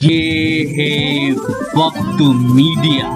ये है वक्त मीडिया।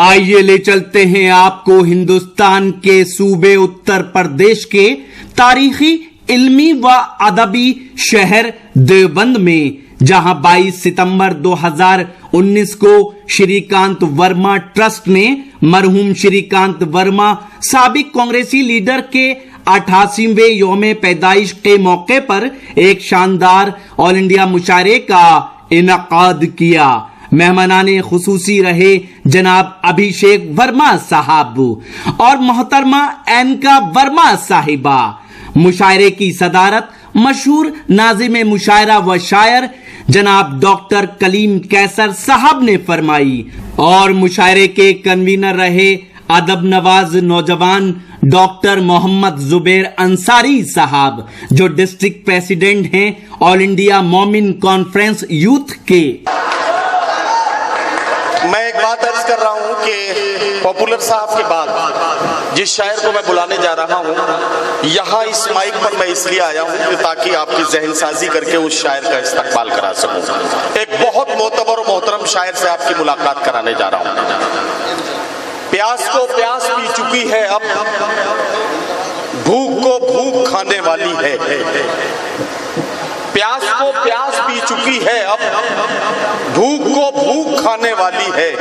आइए ले चलते हैं आपको हिंदुस्तान के सूबे उत्तर प्रदेश के तारीखी, इल्मी व अदबी शहर देवबंद में, जहां 22 सितंबर 2019 को श्रीकांत वर्मा ट्रस्ट ने मरहूम श्रीकांत वर्मा साबिक कांग्रेसी लीडर के 88वें यौम पैदाइश के मौके पर एक शानदार ऑल इंडिया मुशायरे का इनकाद किया। मेहमानाने खुसूसी रहे जनाब अभिषेक वर्मा साहब और मोहतरमा एनका वर्मा साहिबा। मुशायरे की सदारत मशहूर नाज़िम मुशायरा व शायर जनाब डॉक्टर कलीम कैसर साहब ने फरमाई और मुशायरे के कन्वीनर रहे अदब नवाज नौजवान डॉक्टर मोहम्मद जुबैर अंसारी साहब, जो डिस्ट्रिक्ट प्रेसिडेंट हैं ऑल इंडिया मोमिन कॉन्फ्रेंस यूथ के। मैं एक बात अर्ज कर रहा हूं कि पॉपुलर साहब के बाद जिस शायर को मैं बुलाने जा रहा हूं, यहाँ इस माइक पर मैं इसलिए आया हूं कि ताकि आपकी जहन साजी करके उस शायर का इस्तकबाल करा सकूं। एक बहुत मोतबर और मोहतरम शायर से आपकी मुलाकात कराने जा रहा हूं। प्यास को प्यास पी चुकी है, अब भूख को भूख खाने वाली है। प्यास को प्यास पी चुकी है, अब भूख को भूख खाने वाली है।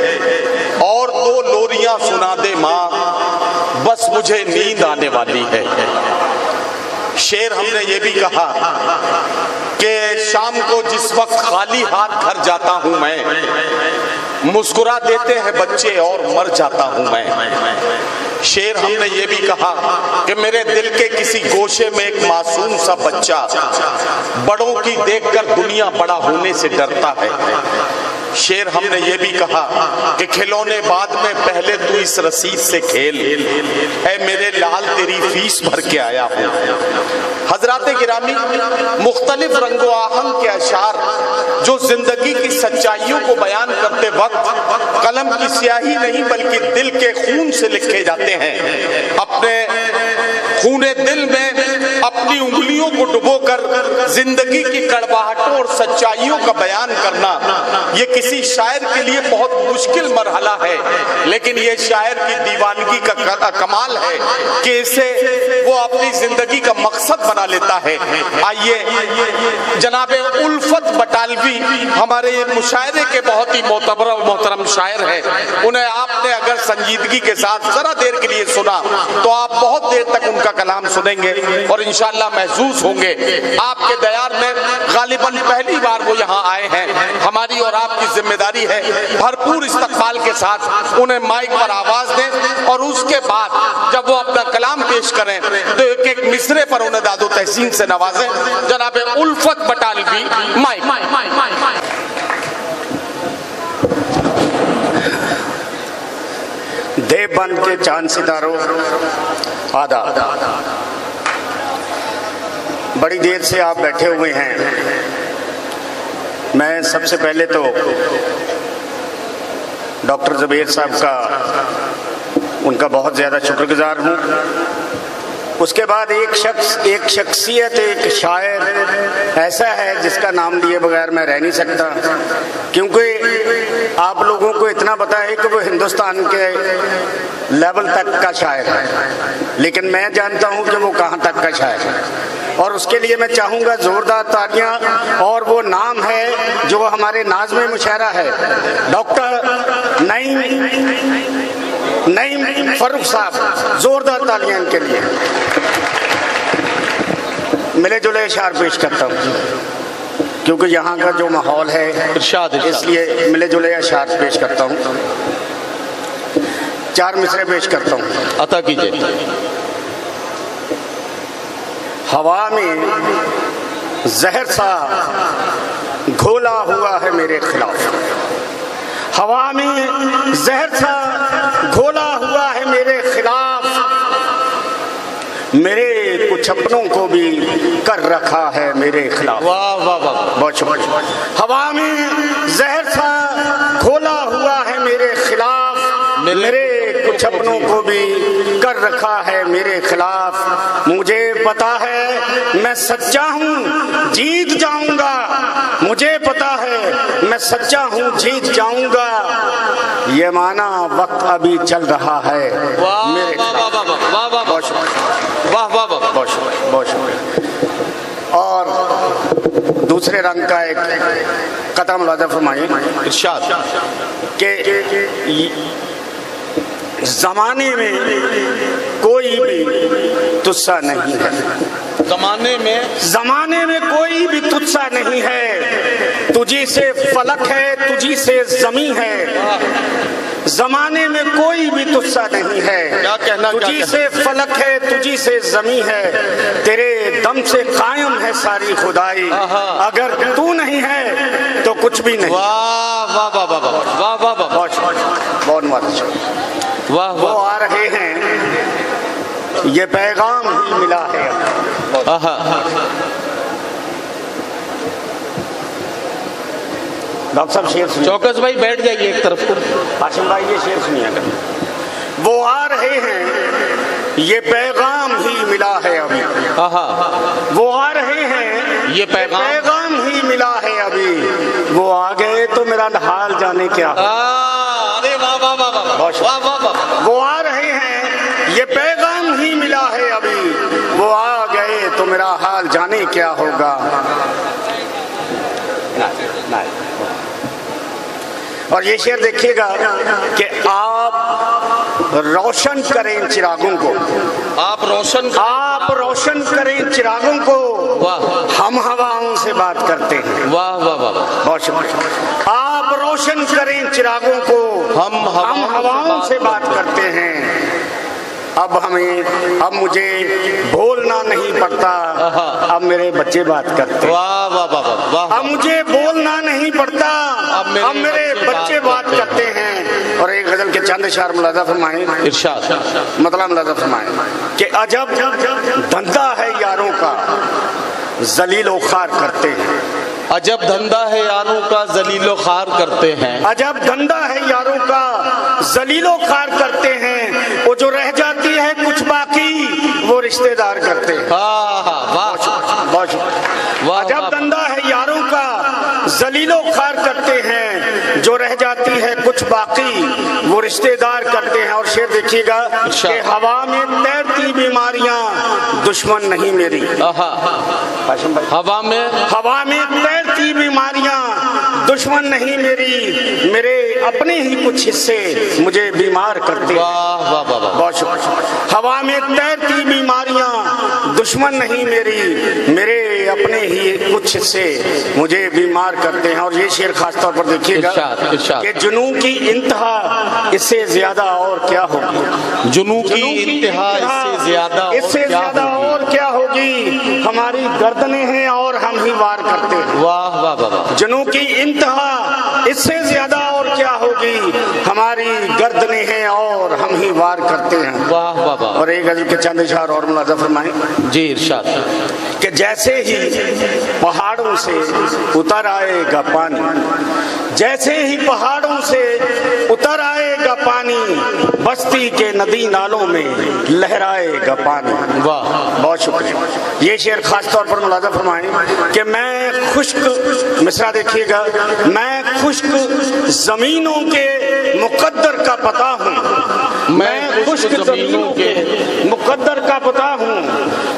और दो लोरियां सुना दे माँ, बस मुझे नींद आने वाली है। शेर हमने ये भी कहा कि शाम को जिस वक्त खाली हाथ घर जाता हूं मैं, मुस्कुरा देते हैं बच्चे और मर जाता हूं मैं। शेर हमने ये भी कहा कि मेरे दिल के किसी गोशे में एक मासूम सा बच्चा बड़ों की देखकर दुनिया बड़ा होने से डरता है। शेर हमने ये भी कहा कि खिलौने बाद में पहले तू इस रसीद से खेल, ऐ मेरे लाल तेरी फीस भर के आया हूँ। हजराते गिरामी, मुख्तलिफ रंगो आहंग के अशार जो जिंदगी की सच्चाइयों को बयान करते वक्त कलम की स्याही नहीं बल्कि दिल के खून से लिखे जाते हैं। अपने खूने दिल में अपनी उंगलियों को डुबोकर जिंदगी की कड़वाहटों और सच्चाइयों का बयान करना ये किसी शायर के लिए बहुत मुश्किल मरहला है, लेकिन ये शायर की दीवानगी का कमाल है कि इसे वो अपनी जिंदगी का मकसद बना लेता है। आइए जनाबे उल्फत बटालवी हमारे मुशायरे के बहुत ही मोतबर और मोहतरम शायर हैं, उन्हें आपने अगर संजीदगी के साथ जरा देर के लिए सुना तो आप बहुत देर तक उनका कलाम सुनेंगे और इंशाअल्लाह महसूस होंगे आपके दयार में। गालिबन पहली बार वो यहाँ आए हैं, हमारी और आपकी जिम्मेदारी है भरपूर इस्तकबाल के साथ उन्हें माइक पर आवाज दें और उसके बाद जब वो अपना कलाम पेश करें तो एक एक मिसरे पर उन्हें दादो तहसीन से नवाजें। जनाब उल्फत बटालवी माइक। देवबंद के चांद सितारों, आदाब। बड़ी देर से आप बैठे हुए हैं। मैं सबसे पहले तो डॉक्टर जुबैर साहब का उनका बहुत ज़्यादा शुक्रगुजार हूँ। उसके बाद एक शख्सियत, एक शायर ऐसा है जिसका नाम लिए बगैर मैं रह नहीं सकता, क्योंकि आप लोगों को इतना पता है कि वो हिंदुस्तान के लेवल तक का शायर है, लेकिन मैं जानता हूँ कि वो कहाँ तक का शायर है। और उसके लिए मैं चाहूँगा ज़ोरदार तालियाँ, और वो नाम है जो हमारे नाज़िम मुशायरा है डॉक्टर नईम फरूख साहब। जोरदार तालियां इनके लिए। मिले जुले इशार पेश करता हूँ क्योंकि यहाँ का जो माहौल है इसलिए मिले जुले इशार पेश करता हूँ। 4 मिसरे पेश करता हूँ, अता कीजिए। हवा में जहर सा घोला हुआ है मेरे खिलाफ, हवा में जहर सा घोला हुआ है मेरे खिलाफ, मेरे कुछ अपनों को भी कर रखा है मेरे खिलाफ। वाह वाह वाह, बहुत शुक्रिया। हवा में जहर सा घोला हुआ है मेरे खिलाफ, मेरे कुछ सपनों को भी कर रखा है मेरे खिलाफ। मुझे पता है मैं सच्चा हूँ, जीत जाऊंगा। मुझे पता है मैं सच्चा हूँ, जीत जाऊंगा। ये माना वक्त अभी चल रहा है मेरे खिलाफ। बहुत शुक्रिया, वाह वाह वाह। बहुत शुक्रिया, बहुत शुक्रिया। और दूसरे रंग का एक कदम मुलाज़ा फरमाइए इरशाद। कि जमाने में कोई भी तुझसा नहीं है। जमाने में कोई भी तुझसा नहीं है। तुझी से फलक है, तुझी से जमी है। जमाने में कोई भी तुझसा नहीं है। क्या कहना, तुझी से फलक है, तुझी से जमी है। तेरे दम से कायम है सारी खुदाई। अगर तू नहीं है तो कुछ भी नहीं। वाह वाह वाह वाह वाह वाह वाह वाह बहुत बहुत वाह वो आ रहे हैं, ये पैगाम ही मिला है। डॉक्टर साहब शेर सुनिए। चौकस भाई बैठ जाइए एक तरफ को। हाशिम भाई ये शेर सुनिएगा। वो आ रहे हैं, ये पैगाम ही मिला है अभी। वो आ रहे हैं, ये पैगाम ही मिला है अभी। वो आ गए तो मेरा हाल जाने क्या। अरे वाह वाह वाह वाह वाह वाह वाह। वो आ रहे हैं, ये पैगाम ही मिला है अभी। वो आ गए तो मेरा हाल जाने क्या होगा। और ये शेर देखिएगा कि आप रोशन करें चिरागों को। आप रोशन करें चिरागों को। वाह। हम हवाओं से बात करते हैं। वाह वाह वाह। बहुत शुक्रिया। आप रोशन करें चिरागों को। हम हवाओं से बात करते हैं। अब मुझे बोलना नहीं पड़ता, अब मेरे बच्चे बात करते हैं। वाह वाह वाह वाह। अब मुझे बोलना नहीं पड़ता, अब मेरे बच्चे बात करते हैं। और एक गजल के चंद इशार मुलाज़ा फरमाएं। इरशाद। मतलब मुलाज़ा फरमाएं कि अजब धंधा है यारों का, जलीलो खार करते हैं। अजब धंधा है यारों का, जलीलो खार करते हैं। अजब धंधा है यारों का, जलीलो खार करते हैं। वो जो रह जाती है कुछ बाकी, वो रिश्तेदार करते हैं। अजब धंधा है यारों का, जलीलो खार करते हैं। जो रह जाती है कुछ बाकी, वो रिश्तेदार करते हैं। और शेर देखिएगा कि हवा में तैरती बीमारियां दुश्मन नहीं मेरी। हवा में तैरती बीमारियां दुश्मन नहीं मेरी। मेरे अपने ही कुछ हिस्से मुझे बीमार करते हैं। बहुत शुक्रिया। हवा में तैरती बीमारियां दुश्मन नहीं मेरी। मेरे अपने ही कुछ हिस्से मुझे बीमार करते हैं। और ये शेर खास तौर पर देखिएगा कि जुनू की इंतहा इससे ज्यादा और क्या होगी। जुनू की इंतहा इससे ज्यादा और क्या होगी। हमारी गर्दनें हैं और हम ही वार करते हैं। वाह वाह वाह। जुनू की इंतहा इससे ज्यादा और क्या होगी। हमारी गर्दनें हैं और हम ही वार करते हैं। वाह वाह वाह। और एक गजल के चंद इशार और मुलाज़ा फरमाएं। जी इरशाद। कि जैसे ही पहाड़ों से उतर आएगा पानी, जैसे ही पहाड़ों से उतर आएगा पानी, बस्ती के नदी नालों में लहराएगा पानी। वाह। बहुत शुक्रिया। ये शेर खास तौर पर मुलाज़ा फरमाएं कि मैं खुश्क, मिसरा देखिएगा, मैं खुश्क जमीनों के मुकद्दर का पता हूँ। मैं खुश्क जमीनों के मुकद्दर का पता हूँ।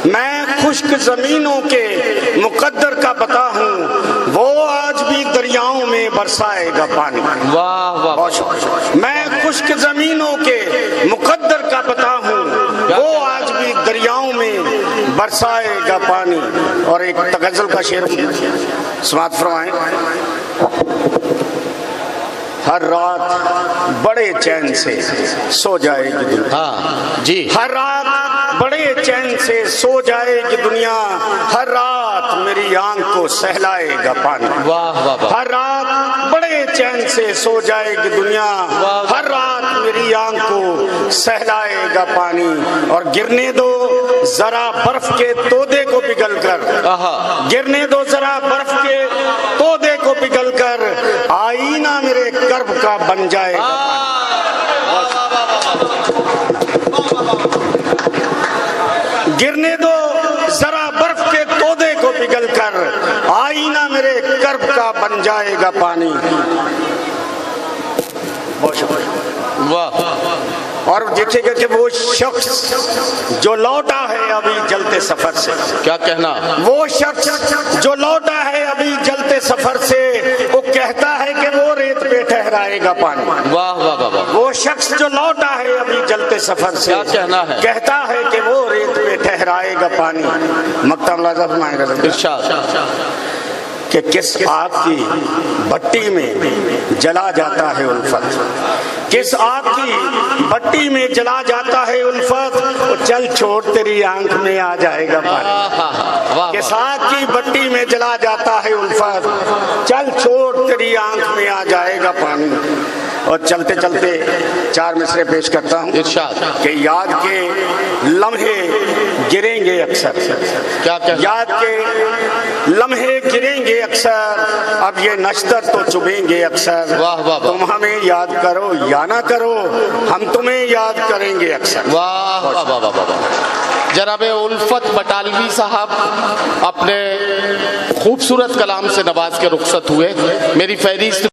मैं खुश्क जमीनों के मुकद्दर का पता हूँ। वो आज भी दरियाओं में बरसाएगा पानी। वाह वाह। बहुत शुक्रिया। मैं खुश्क जमीनों के मुकद्दर का पता हूँ। वो आज भी दरियाओं में बरसाएगा पानी। और एक तगज़ल का शेर समाअत फरमाएं। हर रात बड़े चैन से सो जाएगी दुनिया। जी। हर रात बड़े चैन से सो जाएगी दुनिया। हर रात मेरी आंख को सहलाएगा पानी। वाह वाह वाह। हर रात बड़े चैन से सो जाएगी दुनिया। हर रात मेरी आंख को सहलाएगा पानी। और गिरने दो जरा बर्फ के तोदे को पिघल कर, गिरने दो जरा बर्फ के तोदे को पिघल कर, आईना मेरे कर्ब का बन जाएगा। गिरने दो जरा बर्फ के तोदे को पिघल कर, आईना मेरे कर्ब का बन जाएगा पानी। बहुत शुक्रिया। वाह। और देखिएगा कि वो शख्स जो लौटा है अभी जलते सफर से, क्या कहना? वो शख्स जो लौटा है अभी जलते सफर से, वो कहता है कि वो रेत पे ठहराएगा पानी। वाह वाह वाह वाह। वो शख्स जो लौटा है अभी जलते सफर से, क्या कहना है? कहता है कि वो रेत पे ठहराएगा पानी। मक्ता मुलाजा फरमाएगा इरशाद। कि किस आग की भट्टी में जला जाता है उल्फत, किस आग की भट्टी में जला जाता है उल्फत, वो चल छोड़ तेरी आंख में आ जाएगा पानी। किस आग की भट्टी में जला जाता है उल्फत, चल छोड़ तेरी आंख में आ जाएगा पानी। और चलते चलते चार मिसरे पेश करता हूँ कि याद के लम्हे गिरेंगे अक्सर, क्या याद के लम्हे गिरेंगे अक्सर, अब ये नश्तर तो चुभेंगे अक्सर। वाह वाह। तुम हमें याद करो या ना करो, हम तुम्हें याद करेंगे अक्सर। वाह वाह वाह वाह वाह। जनाबे उल्फत बटालवी साहब अपने खूबसूरत कलाम से नवाज के रुखसत हुए। मेरी फहरिस्त